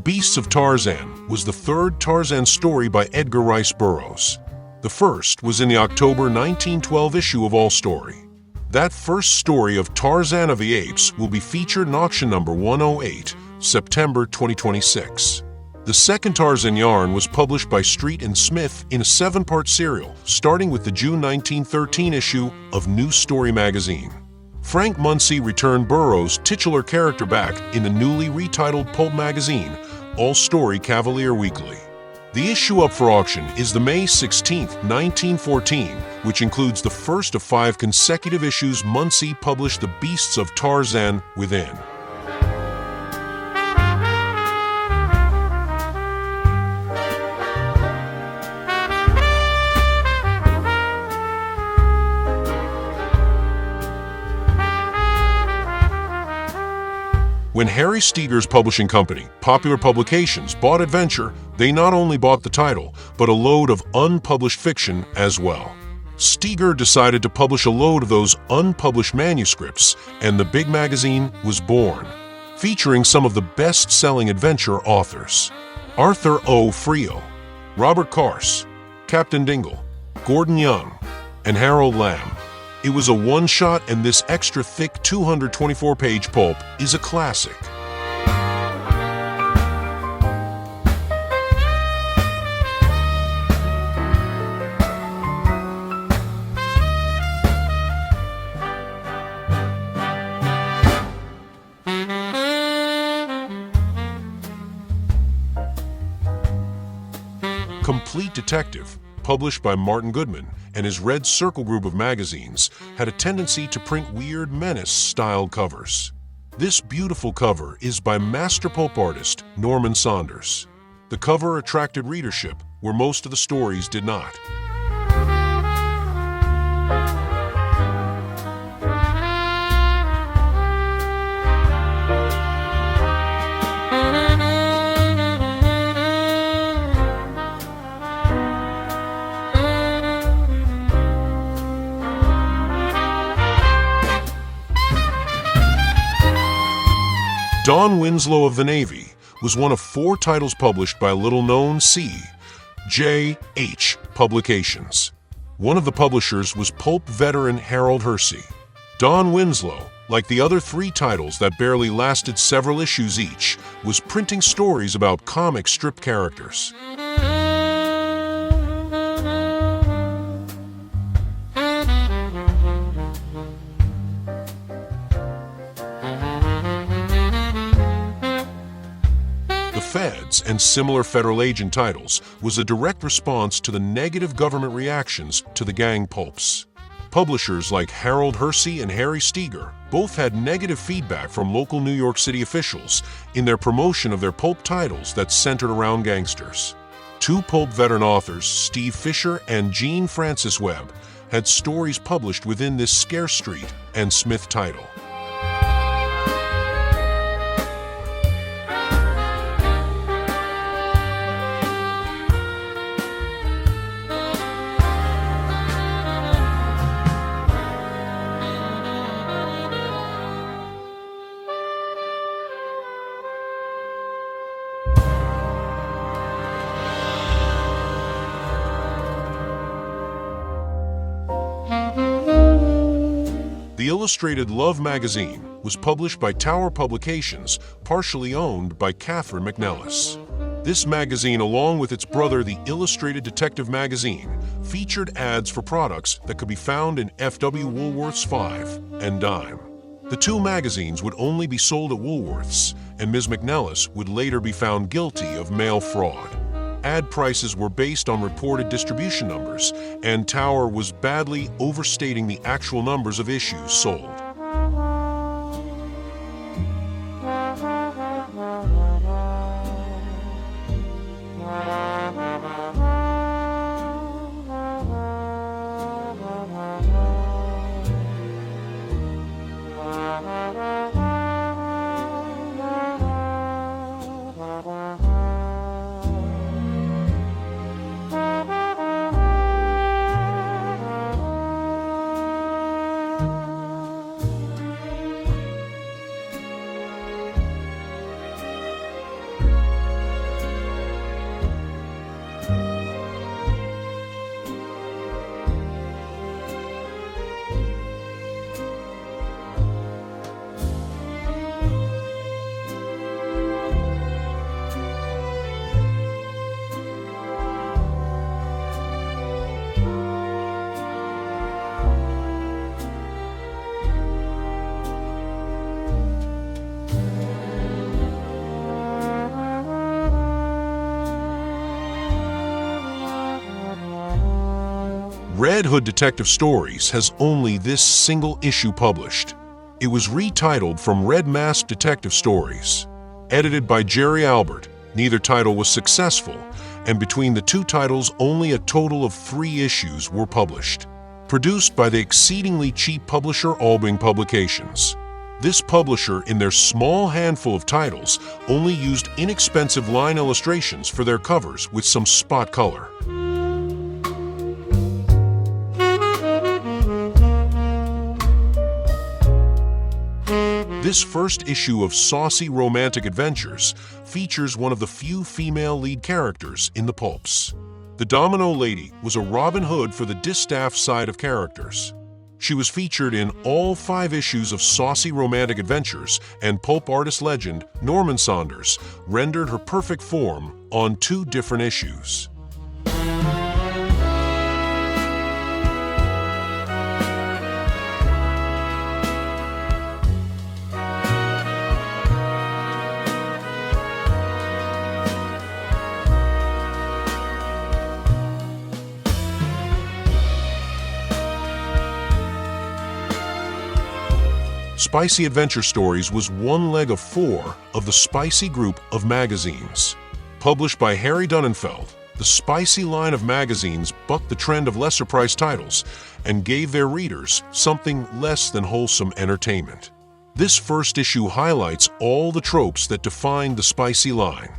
Beasts of Tarzan was the third Tarzan story by Edgar Rice Burroughs. The first was in the October 1912 issue of All Story. That first story of Tarzan of the Apes will be featured in auction number 108, September 2026. The second Tarzan yarn was published by Street and Smith in a 7-part serial, starting with the June 1913 issue of New Story magazine. Frank Munsey returned Burroughs' titular character back in the newly retitled pulp magazine, All Story Cavalier Weekly. The issue up for auction is the May 16, 1914, which includes the first of 5 consecutive issues Munsey published The Beasts of Tarzan within. When Harry Steger's publishing company, Popular Publications, bought Adventure, they not only bought the title, but a load of unpublished fiction as well. Steger decided to publish a load of those unpublished manuscripts, and the big magazine was born, featuring some of the best-selling adventure authors: Arthur O. Friel, Robert Carse, Captain Dingle, Gordon Young, and Harold Lamb. It was a one-shot, and this extra thick 224-page pulp is a classic. Complete Detective, published by Martin Goodman and his Red Circle group of magazines, had a tendency to print weird Menace-style covers. This beautiful cover is by master pulp artist Norman Saunders. The cover attracted readership where most of the stories did not. Don Winslow of the Navy was one of 4 titles published by little-known C.J.H. Publications. One of the publishers was pulp veteran Harold Hersey. Don Winslow, like the other 3 titles that barely lasted several issues each, was printing stories about comic strip characters. Feds and similar federal agent titles was a direct response to the negative government reactions to the gang pulps. Publishers like Harold Hersey and Harry Steger both had negative feedback from local New York City officials in their promotion of their pulp titles that centered around gangsters. 2 pulp veteran authors, Steve Fisher and Jean Francis Webb, had stories published within this Scare Street and Smith title. The Illustrated Love magazine was published by Tower Publications, partially owned by Catherine McNellis. This magazine, along with its brother, the Illustrated Detective magazine, featured ads for products that could be found in F.W. Woolworth's Five and Dime. The 2 magazines would only be sold at Woolworth's, and Ms. McNellis would later be found guilty of mail fraud. Ad prices were based on reported distribution numbers, and Tower was badly overstating the actual numbers of issues sold. Red Hood Detective Stories has only this single issue published. It was retitled from Red Mask Detective Stories. Edited by Jerry Albert, neither title was successful, and between the two titles only a total of 3 issues were published. Produced by the exceedingly cheap publisher Albing Publications. This publisher, in their small handful of titles, only used inexpensive line illustrations for their covers with some spot color. This first issue of Saucy Romantic Adventures features one of the few female lead characters in the pulps. The Domino Lady was a Robin Hood for the distaff side of characters. She was featured in all 5 issues of Saucy Romantic Adventures, and pulp artist legend Norman Saunders rendered her perfect form on 2 different issues. Spicy Adventure Stories was one leg of 4 of the Spicy group of magazines. Published by Harry Dunenfeld, the Spicy line of magazines bucked the trend of lesser-priced titles and gave their readers something less than wholesome entertainment. This first issue highlights all the tropes that define the Spicy line.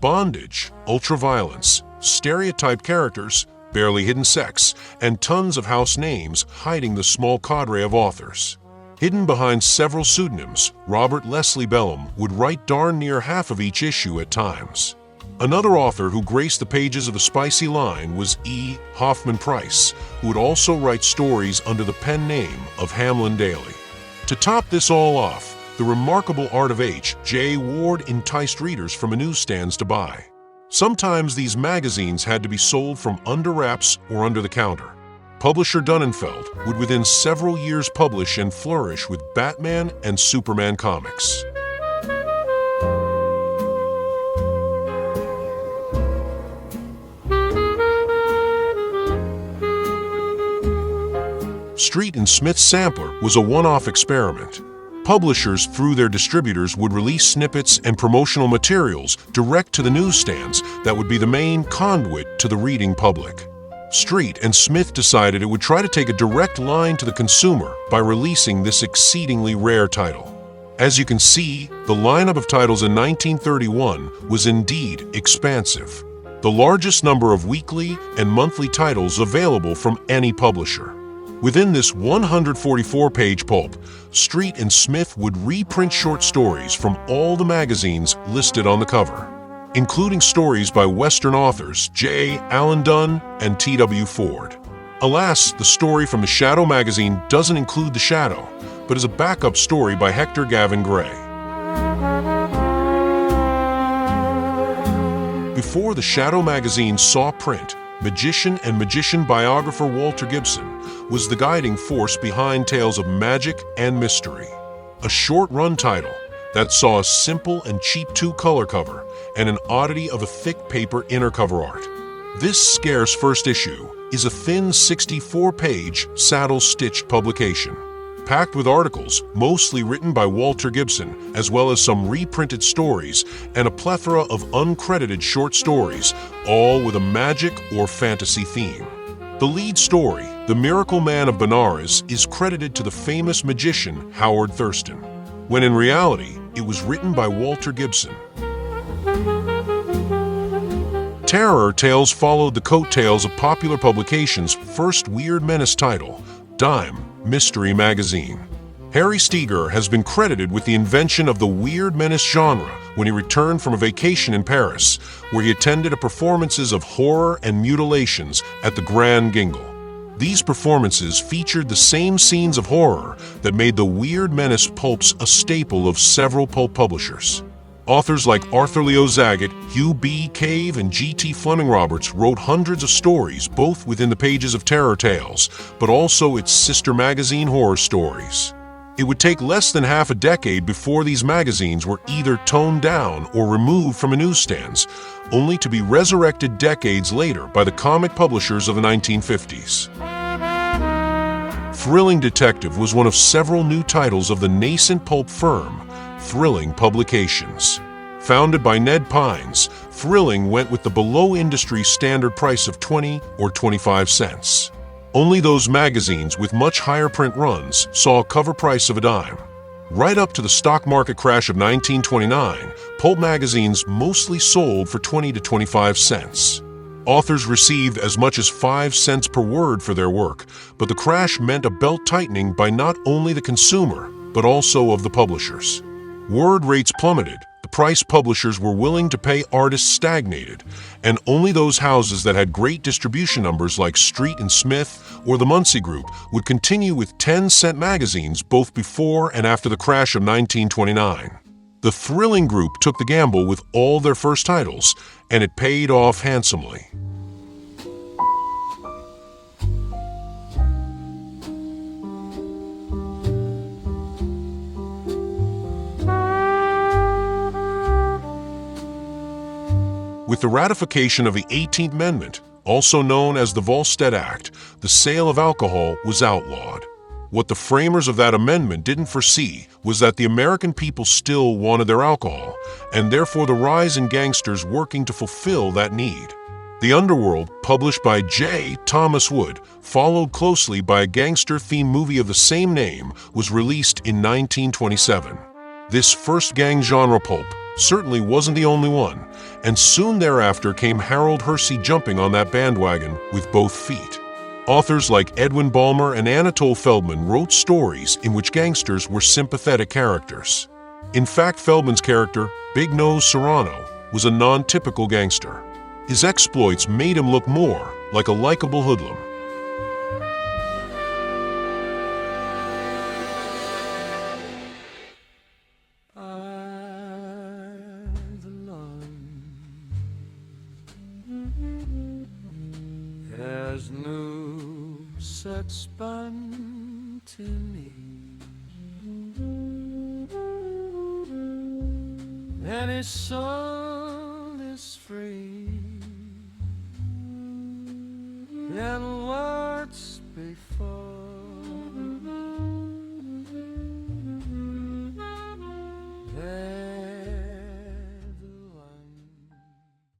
Bondage, ultraviolence, stereotyped characters, barely hidden sex, and tons of house names hiding the small cadre of authors. Hidden behind several pseudonyms, Robert Leslie Bellum would write darn near half of each issue at times. Another author who graced the pages of the Spicy line was E. Hoffman Price, who would also write stories under the pen name of Hamlin Daly. To top this all off, the remarkable art of H. J. Ward enticed readers from newsstands to buy. Sometimes these magazines had to be sold from under wraps or under the counter. Publisher Dunenfeld would within several years publish and flourish with Batman and Superman comics. Street and Smith's Sampler was a one-off experiment. Publishers, through their distributors, would release snippets and promotional materials direct to the newsstands that would be the main conduit to the reading public. Street and Smith decided it would try to take a direct line to the consumer by releasing this exceedingly rare title. As you can see, the lineup of titles in 1931 was indeed expansive. The largest number of weekly and monthly titles available from any publisher. Within this 144-page pulp, Street and Smith would reprint short stories from all the magazines listed on the cover, including stories by Western authors J. Allen Dunn and T.W. Ford. Alas, the story from the Shadow magazine doesn't include the Shadow, but is a backup story by Hector Gavin Gray. Before the Shadow magazine saw print, magician and magician biographer Walter Gibson was the guiding force behind tales of magic and mystery. A short-run title that saw a simple and cheap 2-color cover and an oddity of a thick paper inner cover art. This scarce first issue is a thin 64-page saddle-stitched publication, packed with articles mostly written by Walter Gibson, as well as some reprinted stories and a plethora of uncredited short stories, all with a magic or fantasy theme. The lead story, The Miracle Man of Benares, is credited to the famous magician Howard Thurston, when in reality, it was written by Walter Gibson. Terror tales followed the coattails of popular publications' first Weird Menace title, Dime Mystery Magazine. Harry Steger has been credited with the invention of the Weird Menace genre when he returned from a vacation in Paris, where he attended performances of horror and mutilations at the Grand Gingle. These performances featured the same scenes of horror that made the Weird Menace pulps a staple of several pulp publishers. Authors like Arthur Leo Zagat, Hugh B. Cave, and G.T. Fleming Roberts wrote hundreds of stories both within the pages of Terror Tales, but also its sister magazine Horror Stories. It would take less than half a decade before these magazines were either toned down or removed from newsstands, only to be resurrected decades later by the comic publishers of the 1950s. Thrilling Detective was one of several new titles of the nascent pulp firm, Thrilling Publications. Founded by Ned Pines, Thrilling went with the below-industry standard price of 20 or 25 cents. Only those magazines with much higher print runs saw a cover price of a dime. Right up to the stock market crash of 1929, pulp magazines mostly sold for 20 to 25 cents. Authors received as much as 5 cents per word for their work, but the crash meant a belt tightening by not only the consumer, but also of the publishers. Word rates plummeted, the price publishers were willing to pay artists stagnated, and only those houses that had great distribution numbers like Street and Smith or the Muncie Group would continue with 10-cent magazines both before and after the crash of 1929. The Thrilling Group took the gamble with all their first titles, and it paid off handsomely. With the ratification of the 18th Amendment, also known as the Volstead Act, the sale of alcohol was outlawed. What the framers of that amendment didn't foresee was that the American people still wanted their alcohol, and therefore the rise in gangsters working to fulfill that need. The Underworld, published by J. Thomas Wood, followed closely by a gangster-themed movie of the same name, was released in 1927. This first gang genre pulp certainly wasn't the only one, and soon thereafter came Harold Hersey jumping on that bandwagon with both feet. Authors like Edwin Ballmer and Anatole Feldman wrote stories in which gangsters were sympathetic characters. In fact, Feldman's character, Big Nose Serrano, was a non-typical gangster. His exploits made him look more like a likable hoodlum. There's new sex spun to me, and his soul is free, and words before